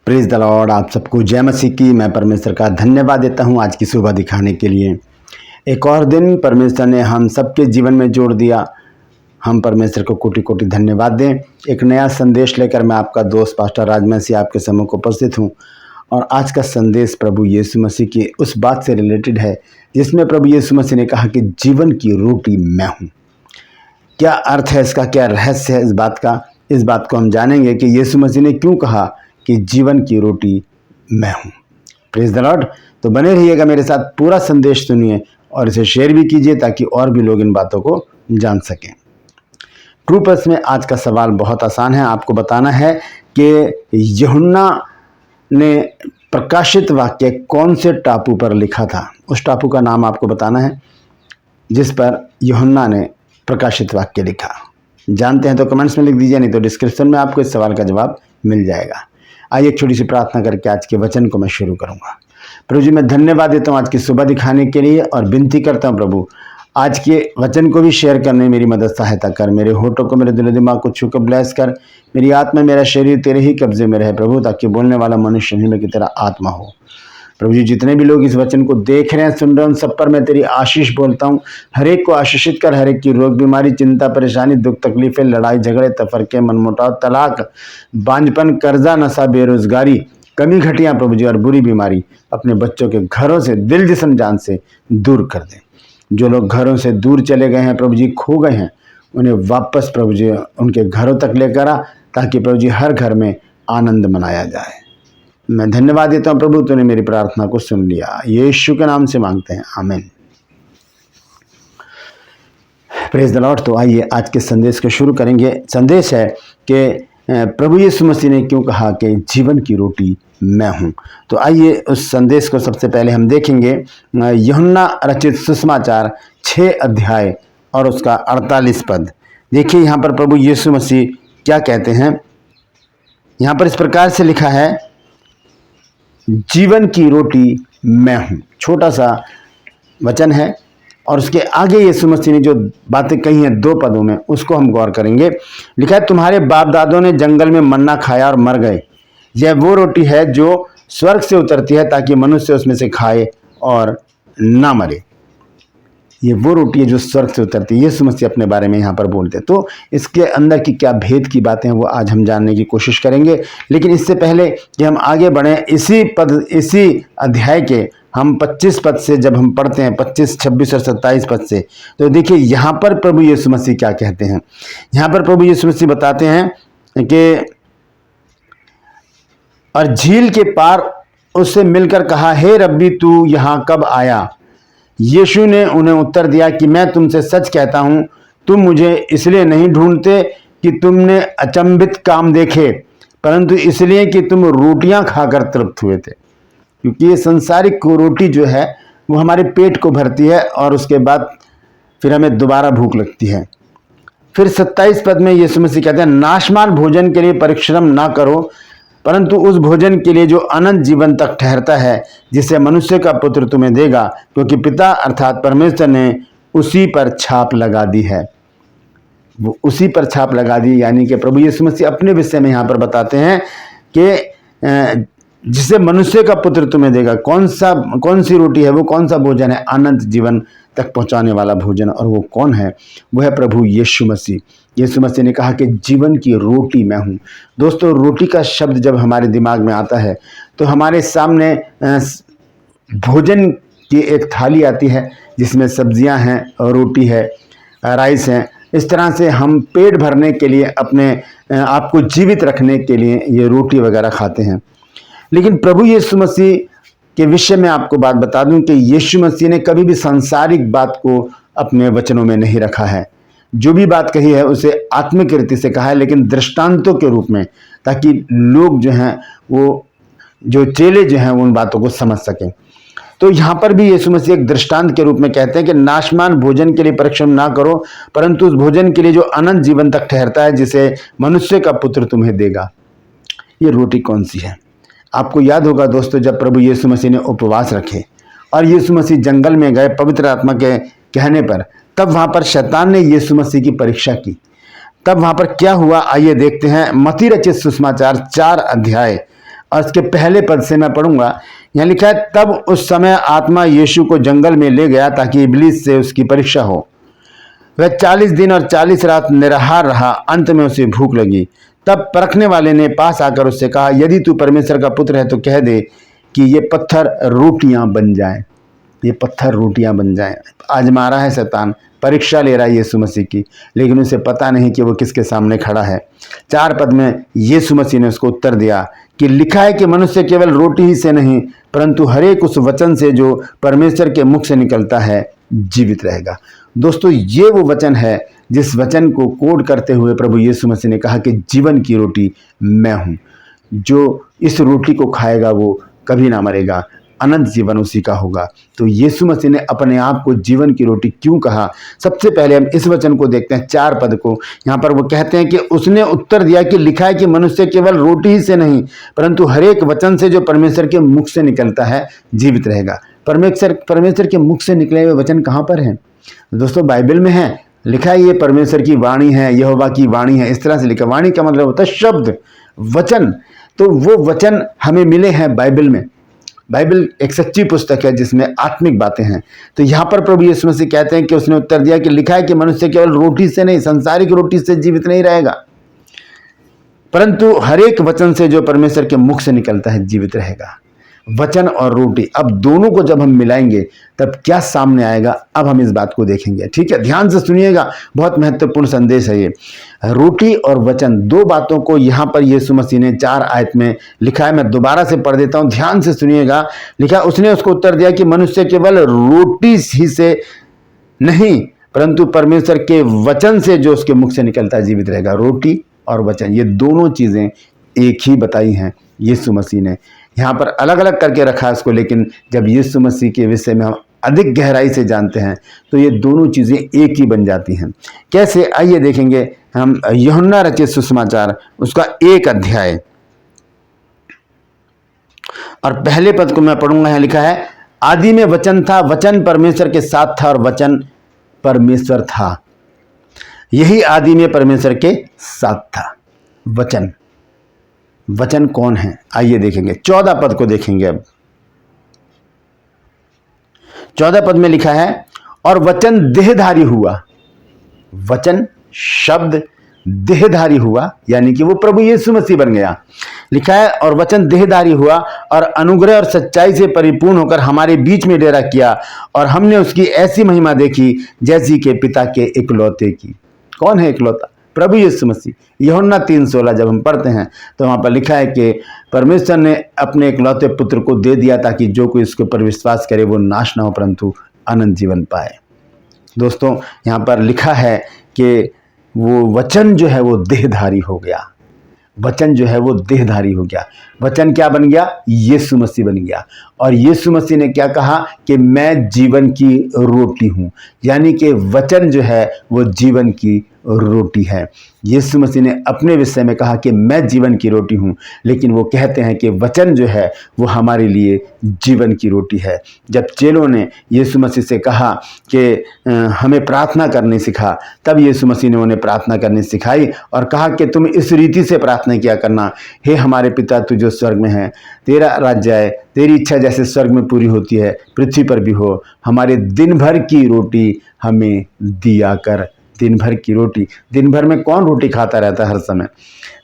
Praise the Lord. आप सबको जय मसीह की। मैं परमेश्वर का धन्यवाद देता हूं आज की सुबह दिखाने के लिए। एक और दिन परमेश्वर ने हम सबके जीवन में जोड़ दिया। हम परमेश्वर को कोटि कोटि धन्यवाद दें। एक नया संदेश लेकर मैं आपका दोस्त पास्टर राजमसी आपके सम्मुख उपस्थित हूं। और आज का संदेश प्रभु यीशु मसीह की उस बात से रिलेटेड है जिसमें प्रभु यीशु मसीह ने कहा कि जीवन की रोटी मैं हूँ। क्या अर्थ है इसका, क्या रहस्य है इस बात का, इस बात को हम जानेंगे कि यीशु मसीह ने क्यों कहा कि जीवन की रोटी मैं हूँ। Praise the Lord. तो बने रहिएगा मेरे साथ, पूरा संदेश सुनिए और इसे शेयर भी कीजिए ताकि और भी लोग इन बातों को जान सकें। ट्रू प्लस में आज का सवाल बहुत आसान है। आपको बताना है कि यूहन्ना ने प्रकाशित वाक्य कौन से टापू पर लिखा था। उस टापू का नाम आपको बताना है जिस पर यूहन्ना ने प्रकाशित वाक्य लिखा। जानते हैं तो कमेंट्स में लिख दीजिए, नहीं तो डिस्क्रिप्शन में आपको इस सवाल का जवाब मिल जाएगा। आइए एक छोटी सी प्रार्थना करके आज के वचन को मैं शुरू करूंगा। प्रभु जी, मैं धन्यवाद देता हूं आज की सुबह दिखाने के लिए और विनती करता हूं प्रभु आज के वचन को भी शेयर करने में मेरी मदद सहायता कर। मेरे होठों को, मेरे दिल दिमाग को छू कर ब्लेस कर। मेरी आत्मा, मेरा शरीर तेरे ही कब्जे में रहे प्रभु, ताकि बोलने वाला मनुष्य नहीं की तेरा आत्मा हो। प्रभु जी, जितने भी लोग इस वचन को देख रहे हैं, सुन रहे हैं, उन सब पर मैं तेरी आशीष बोलता हूँ। हर एक को आशीषित कर। हर एक की रोग, बीमारी, चिंता, परेशानी, दुख, तकलीफें, लड़ाई झगड़े, तफरके, मनमुटाव, तलाक, बांझपन, कर्जा, नशा, बेरोजगारी, कमी घटियाँ प्रभु जी और बुरी बीमारी अपने बच्चों के घरों से, दिल जिस्म जान से दूर कर दें। जो लोग घरों से दूर चले गए हैं प्रभु जी, खो गए हैं, उन्हें वापस प्रभु जी उनके घरों तक लेकर आ, ताकि प्रभु जी हर घर में आनंद मनाया जाए। मैं धन्यवाद देता हूँ प्रभु, तूने मेरी प्रार्थना को सुन लिया। यीशु के नाम से मांगते हैं, आमीन। Praise the Lord. तो आइए आज के संदेश को शुरू करेंगे। संदेश है कि प्रभु यीशु मसीह ने क्यों कहा कि जीवन की रोटी मैं हूँ। तो आइए उस संदेश को सबसे पहले हम देखेंगे। यूहन्ना रचित सुसमाचार 6 अध्याय और उसका 48 पद। देखिए यहाँ पर प्रभु यीशु मसीह क्या कहते हैं। यहाँ पर इस प्रकार से लिखा है, जीवन की रोटी मैं हूँ। छोटा सा वचन है और उसके आगे यीशु मसीह ने जो बातें कही हैं 2 पदों में, उसको हम गौर करेंगे। लिखा है, तुम्हारे बाप दादों ने जंगल में मन्ना खाया और मर गए। यह वो रोटी है जो स्वर्ग से उतरती है ताकि मनुष्य उसमें से खाए और ना मरे। ये वो रोटी है जो स्वर्ग से उतरती है। यीशु मसीह अपने बारे में यहाँ पर बोलते हैं। तो इसके अंदर की क्या भेद की बातें हैं वो आज हम जानने की कोशिश करेंगे। लेकिन इससे पहले कि हम आगे बढ़ें, इसी अध्याय के हम 25 पद से जब हम पढ़ते हैं, 25, 26 और 27 पद से, तो देखिए यहाँ पर प्रभु यीशु मसीह क्या कहते हैं। यहाँ पर प्रभु यीशु मसीह बताते हैं कि और झील के पार उससे मिलकर कहा, हे रब्बी तू यहाँ कब आया। यीशु ने उन्हें उत्तर दिया कि मैं तुमसे सच कहता हूँ, तुम मुझे इसलिए नहीं ढूंढते कि तुमने अचंभित काम देखे, परंतु इसलिए कि तुम रोटियां खाकर तृप्त हुए थे। क्योंकि ये संसारिक रोटी जो है वो हमारे पेट को भरती है और उसके बाद फिर हमें दोबारा भूख लगती है। फिर 27 पद में यीशु मसीह कहते हैं, नाशमान भोजन के लिए परिश्रम ना करो, परंतु उस भोजन के लिए जो अनंत जीवन तक ठहरता है, जिसे मनुष्य का पुत्र तुम्हें देगा, क्योंकि पिता अर्थात परमेश्वर ने उसी पर छाप लगा दी है। वो उसी पर छाप लगा दी, यानी कि प्रभु यीशु मसीह अपने विषय में यहाँ पर बताते हैं कि जिसे मनुष्य का पुत्र तुम्हें देगा। कौन सी रोटी है वो, कौन सा भोजन है? अनंत जीवन तक पहुंचाने वाला भोजन। और वो कौन है? वो है प्रभु यीशु मसीह। यीशु मसीह ने कहा कि जीवन की रोटी मैं हूँ। दोस्तों, रोटी का शब्द जब हमारे दिमाग में आता है तो हमारे सामने भोजन की एक थाली आती है जिसमें सब्जियां हैं, रोटी है, राइस है। इस तरह से हम पेट भरने के लिए, अपने आप को जीवित रखने के लिए ये रोटी वगैरह खाते हैं। लेकिन प्रभु यीशु मसीह के विषय में आपको बात बता दूं कि यीशु मसीह ने कभी भी सांसारिक बात को अपने वचनों में नहीं रखा है। जो भी बात कही है उसे आत्मिक रीति से कहा है, लेकिन दृष्टांतों के रूप में, ताकि लोग जो हैं, वो जो चेले जो हैं, उन बातों को समझ सकें। तो यहाँ पर भी यीशु मसीह एक दृष्टांत के रूप में कहते हैं कि नाशमान भोजन के लिए परिश्रम ना करो, परंतु उस भोजन के लिए जो अनंत जीवन तक ठहरता है, जिसे मनुष्य का पुत्र तुम्हें देगा। ये रोटी कौन सी है? आपको याद होगा दोस्तों, जब प्रभु यीशु मसीह ने उपवास रखे और यीशु मसीह जंगल में गए पवित्र आत्मा के कहने पर, तब वहां पर शैतान ने यीशु मसीह की परीक्षा की। तब वहां पर क्या हुआ, आइए देखते हैं। मत्ती रचित सुसमाचार 4 अध्याय और इसके पहले पद से मैं पढ़ूंगा। यहाँ लिखा है, तब उस समय आत्मा यीशु को जंगल में ले गया ताकि इब्लीस से उसकी परीक्षा हो। वह 40 दिन और 40 रात निराहार रहा। अंत में उसे भूख लगी। तब परखने वाले ने पास आकर उससे कहा, यदि तू परमेश्वर का पुत्र है तो कह दे कि ये पत्थर रोटियां बन जाएं। ये पत्थर रोटियां बन जाएं। आजमा रहा है शैतान, परीक्षा ले रहा है यीशु मसीह की, लेकिन उसे पता नहीं कि वो किसके सामने खड़ा है। 4 पद में यीशु मसीह ने उसको उत्तर दिया कि लिखा है कि मनुष्य केवल रोटी ही से नहीं परंतु हरेक उस वचन से जो परमेश्वर के मुख से निकलता है जीवित रहेगा। दोस्तों, ये वो वचन है जिस वचन को कोड करते हुए प्रभु यीशु मसीह ने कहा कि जीवन की रोटी मैं हूँ। जो इस रोटी को खाएगा वो कभी ना मरेगा, अनंत जीवन उसी का होगा। तो यीशु मसीह ने अपने आप को जीवन की रोटी क्यों कहा? सबसे पहले हम इस वचन को देखते हैं, 4 पद को। यहाँ पर वो कहते हैं कि उसने उत्तर दिया कि लिखा है कि मनुष्य केवल रोटी ही से नहीं परंतु हर एक वचन से जो परमेश्वर के मुख से निकलता है जीवित रहेगा। परमेश्वर के मुख से निकले हुए वचन कहाँ पर हैं? दोस्तों, बाइबल में है, लिखा है ये परमेश्वर की वाणी है, यहोवा की वाणी है। इस तरह से लिखा। वाणी का मतलब होता है शब्द, वचन। तो वो वचन हमें मिले हैं बाइबल में। बाइबल एक सच्ची पुस्तक है जिसमें आत्मिक बातें हैं। तो यहाँ पर प्रभु यीशु मसीह कहते हैं कि उसने उत्तर दिया कि लिखा है कि मनुष्य केवल रोटी से नहीं, सांसारिक रोटी से जीवित नहीं रहेगा परंतु हर एक वचन से जो परमेश्वर के मुख से निकलता है जीवित रहेगा। वचन और रोटी, अब दोनों को जब हम मिलाएंगे तब क्या सामने आएगा, अब हम इस बात को देखेंगे। ठीक है, ध्यान से सुनिएगा, बहुत महत्वपूर्ण संदेश है ये। रोटी और वचन, 2 बातों को यहाँ पर यीशु मसीह ने 4 आयत में लिखा है। मैं दोबारा से पढ़ देता हूँ, ध्यान से सुनिएगा। लिखा, उसने उसको उत्तर दिया कि मनुष्य केवल रोटी ही से नहीं परंतु परमेश्वर के वचन से जो उसके मुख से निकलता है जीवित रहेगा। रोटी और वचन, ये दोनों चीज़ें एक ही बताई हैं यीशु मसीह ने। यहाँ पर अलग अलग करके रखा है इसको, लेकिन जब यीशु मसीह के विषय में हम अधिक गहराई से जानते हैं तो ये दोनों चीज़ें एक ही बन जाती हैं। कैसे, आइए देखेंगे हम। यूहन्ना रचित सुसमाचार उसका 1 अध्याय और पहले पद को मैं पढ़ूंगा। यहाँ लिखा है, आदि में वचन था, वचन परमेश्वर के साथ था और वचन परमेश्वर था। यही आदि में परमेश्वर के साथ था। वचन, वचन कौन है? आइए देखेंगे। 14 पद को देखेंगे। अब 14 पद में लिखा है, और वचन देहधारी हुआ। वचन शब्द देहधारी हुआ, यानी कि वो प्रभु यीशु मसीह बन गया। लिखा है, और वचन देहधारी हुआ और अनुग्रह और सच्चाई से परिपूर्ण होकर हमारे बीच में डेरा किया और हमने उसकी ऐसी महिमा देखी जैसी के पिता के इकलौते की। कौन है इकलौता? प्रभु यीशु मसीह। यूहन्ना 3:16 जब हम पढ़ते हैं तो वहाँ पर लिखा है कि परमेश्वर ने अपने इकलौते पुत्र को दे दिया ताकि जो कोई उसके ऊपर विश्वास करे वो नाश ना हो परंतु अनंत जीवन पाए। दोस्तों, यहाँ पर लिखा है कि वो वचन जो है वो देहधारी हो गया। वचन जो है वो देहधारी हो गया। वचन क्या बन गया? यीशु मसीह बन गया। और यीशु मसीह ने क्या कहा कि मैं जीवन की रोटी हूँ, यानी कि वचन जो है वो जीवन की रोटी है। यीशु मसीह ने अपने विषय में कहा कि मैं जीवन की रोटी हूँ, लेकिन वो कहते हैं कि वचन जो है वो हमारे लिए जीवन की रोटी है। जब चेलों ने यीशु मसीह से कहा कि हमें प्रार्थना करनी सिखा, तब यीशु मसीह ने उन्हें प्रार्थना करनी सिखाई और कहा कि तुम इस रीति से प्रार्थना किया करना, हे हमारे पिता तू जो स्वर्ग में है, तेरा राज्य आए, तेरी इच्छा जैसे स्वर्ग में पूरी होती है पृथ्वी पर भी हो। हमारे दिन भर की रोटी हमें दिया कर। दिन भर की रोटी, दिन भर में कौन रोटी खाता रहता है हर समय?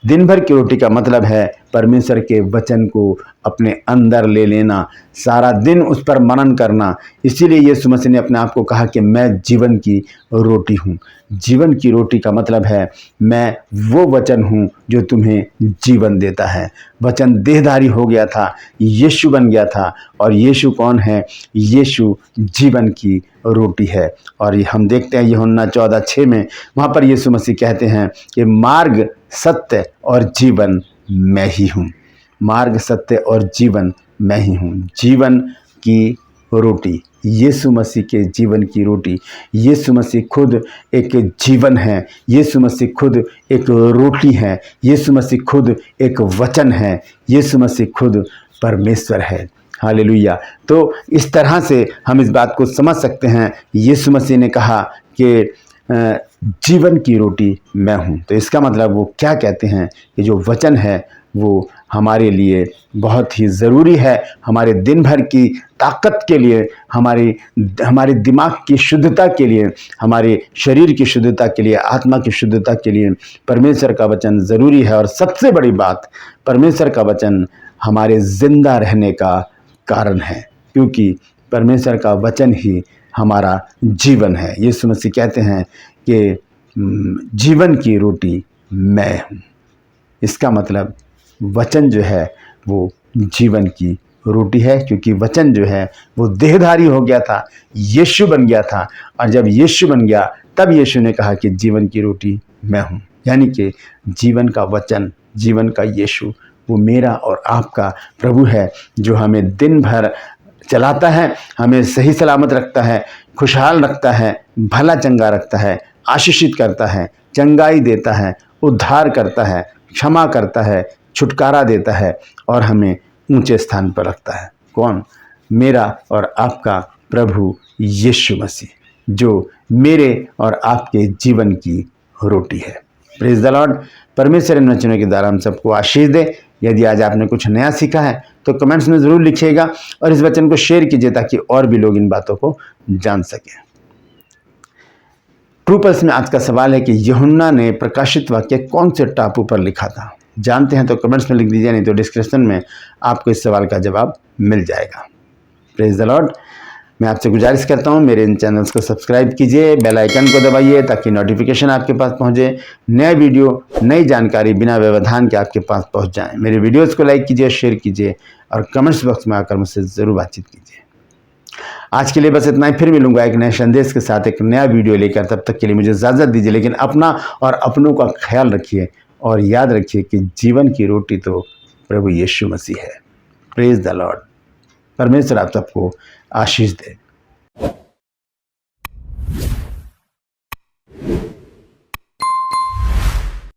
दिन भर की रोटी का मतलब है परमेश्वर के वचन को अपने अंदर ले लेना, सारा दिन उस पर मनन करना। इसीलिए यीशु मसीह ने अपने आप को कहा कि मैं जीवन की रोटी हूँ। जीवन की रोटी का मतलब है मैं वो वचन हूँ जो तुम्हें जीवन देता है। वचन देहधारी हो गया था, यीशु बन गया था। और यीशु कौन है? यीशु जीवन की रोटी है। और ये हम देखते हैं यूहन्ना 14:6 में, वहाँ पर यीशु मसीह कहते हैं कि मार्ग, सत्य और जीवन मैं ही हूँ। मार्ग, सत्य और जीवन मैं ही हूँ। जीवन की रोटी, यीशु मसीह के जीवन की रोटी। यीशु मसीह खुद एक जीवन है, यीशु मसीह खुद एक रोटी है, यीशु मसीह खुद एक वचन है, यीशु मसीह खुद परमेश्वर है। हालेलुया। तो इस तरह से हम इस बात को समझ सकते हैं। यीशु मसीह ने कहा कि जीवन की रोटी मैं हूँ। तो इसका मतलब वो क्या कहते हैं कि जो वचन है वो हमारे लिए बहुत ही ज़रूरी है, हमारे दिन भर की ताकत के लिए, हमारे दिमाग की शुद्धता के लिए, हमारे शरीर की शुद्धता के लिए, आत्मा की शुद्धता के लिए परमेश्वर का वचन ज़रूरी है। और सबसे बड़ी बात, परमेश्वर का वचन हमारे ज़िंदा रहने का कारण है, क्योंकि परमेश्वर का वचन ही हमारा जीवन है। यीशु मसीह कहते हैं कि जीवन की रोटी मैं हूँ। इसका मतलब वचन जो है वो जीवन की रोटी है, क्योंकि वचन जो है वो देहधारी हो गया था, यीशु बन गया था। और जब यीशु बन गया तब यीशु ने कहा कि जीवन की रोटी मैं हूँ, यानी कि जीवन का वचन, जीवन का यीशु वो मेरा और आपका प्रभु है, जो हमें दिन भर चलाता है, हमें सही सलामत रखता है, खुशहाल रखता है, भला चंगा रखता है, आशीषित करता है, चंगाई देता है, उद्धार करता है, क्षमा करता है, छुटकारा देता है और हमें ऊंचे स्थान पर रखता है। कौन? मेरा और आपका प्रभु यीशु मसीह, जो मेरे और आपके जीवन की रोटी है। Praise the Lord. परमेश्वर इन वचनों के द्वारा हम सबको आशीष दे। यदि आज आपने कुछ नया सीखा है तो कमेंट्स में ज़रूर लिखिएगा और इस वचन को शेयर कीजिए ताकि और भी लोग इन बातों को जान सकें। ट्रू पल्स में आज का सवाल है कि यूहन्ना ने प्रकाशित वाक्य कौन से टापू पर लिखा था? जानते हैं तो कमेंट्स में लिख दीजिए, नहीं तो डिस्क्रिप्शन में आपको इस सवाल का जवाब मिल जाएगा। Praise the Lord. मैं आपसे गुजारिश करता हूं मेरे इन चैनल्स को सब्सक्राइब कीजिए, बेल आइकन को दबाइए ताकि नोटिफिकेशन आपके पास पहुंचे, नए वीडियो, नई जानकारी बिना व्यवधान के आपके पास पहुंच जाए। मेरे वीडियोस को लाइक कीजिए, शेयर कीजिए और कमेंट्स बॉक्स में आकर मुझसे ज़रूर बातचीत कीजिए। आज के लिए बस इतना ही। फिर मिलूंगा एक नए संदेश के साथ, एक नया वीडियो लेकर। तब तक के लिए मुझे इजाज़त दीजिए, लेकिन अपना और अपनों का ख्याल रखिए और याद रखिए कि जीवन की रोटी तो प्रभु यीशु मसीह है। Praise the Lord. परमेश्वर आप सबको आशीष दे।